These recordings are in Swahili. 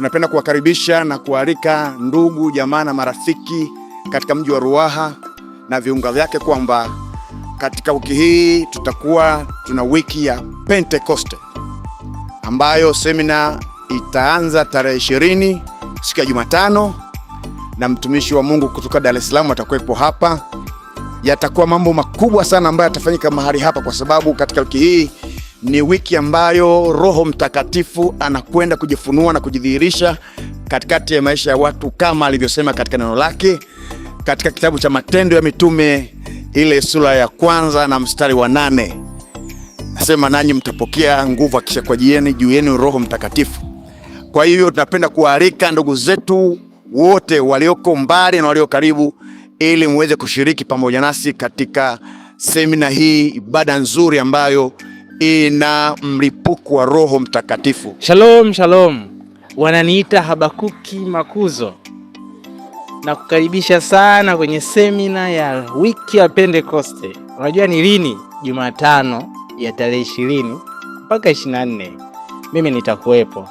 tunapenda kuwakaribisha na kualika ndugu, jamaa na marafiki katika mji wa Ruaha na viunga vyake kwamba katika wiki hii tutakuwa tuna wiki ya Pentecoste ambayo semina itaanza tarehe 20 siku ya Jumatano, na mtumishi wa Mungu kutoka Dar es Salaam atakuwepo hapa. Yatakuwa mambo makubwa sana ambayo yatafanyika mahali hapa, kwa sababu katika wiki hii ni wiki ambayo Roho Mtakatifu anakwenda kujifunua na kujidhihirisha katikati ya maisha ya watu kama alivyosema katika neno lake katika kitabu cha Matendo ya Mitume ile sura ya 1 na mstari wa 8. Nasema nanyi mtapokea nguvu akisha kwa juu yenu Roho Mtakatifu. Kwa hiyo tunapenda kualika ndugu zetu wote walioko mbali na walio karibu ili muweze kushiriki pamoja nasi katika semina hii, ibada nzuri ambayo ina mlipuko wa Roho Mtakatifu. Shalom, shalom. Wananiita Habakuki Makuzo. Na kukaribisha sana kwenye semina ya wiki ya Pentecoste. Unajua ni lini? Jumatano ya tarehe 20 mpaka 24. Mimi nitakuwepo.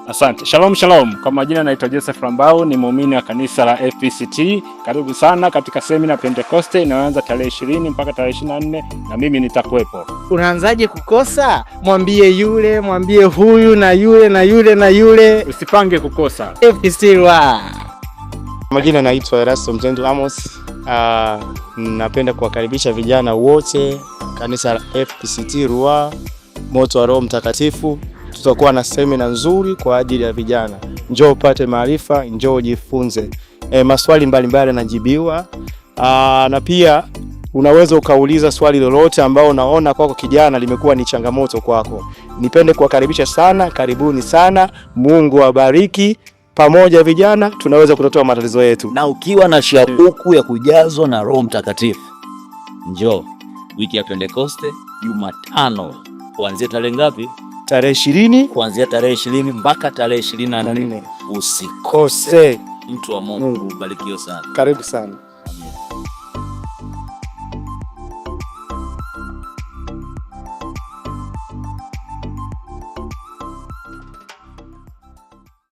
Asante. Shalom, shalom. Kwa majina naitwa Joseph Rambau, ni muumini wa kanisa la FPCT. Karibu sana katika semina Pentecoste inayoanza tarehe 20 mpaka tarehe 24 na mimi nitakuwepo. Unaanzaje kukosa? Mwambie yule, mwambie huyu na yule na yule na yule. Usipange kukosa. FPCT Ruaha. Majina naitwa Erasto Mtendo Amos. Napenda kuwakaribisha vijana wote kanisa la FPCT Ruaha, moto wa Roho Mtakatifu. Tutakuwa na semina nzuri kwa ajili ya vijana. Njoo upate maarifa, njoo ujifunze. Maswali mbalimbali yanajibiwa. Na pia unaweza ukauliza swali lolote ambao unaona kwako kijana limekuwa ni changamoto kwako. Nipende kuwakaribisha sana, karibuni sana. Mungu awabariki. Pamoja vijana tunaweza kutatua matatizo yetu. Na ukiwa na shauku ya kujazwa na Roho Mtakatifu, njoo wiki ya Pentecoste Jumatano. Kuanzia tarehe ngapi? Tarehe 20. Kuanzia tarehe 20 mpaka tarehe 24. Usikose. Mtu wa Mungu, barikiwa sana. Karibu sana.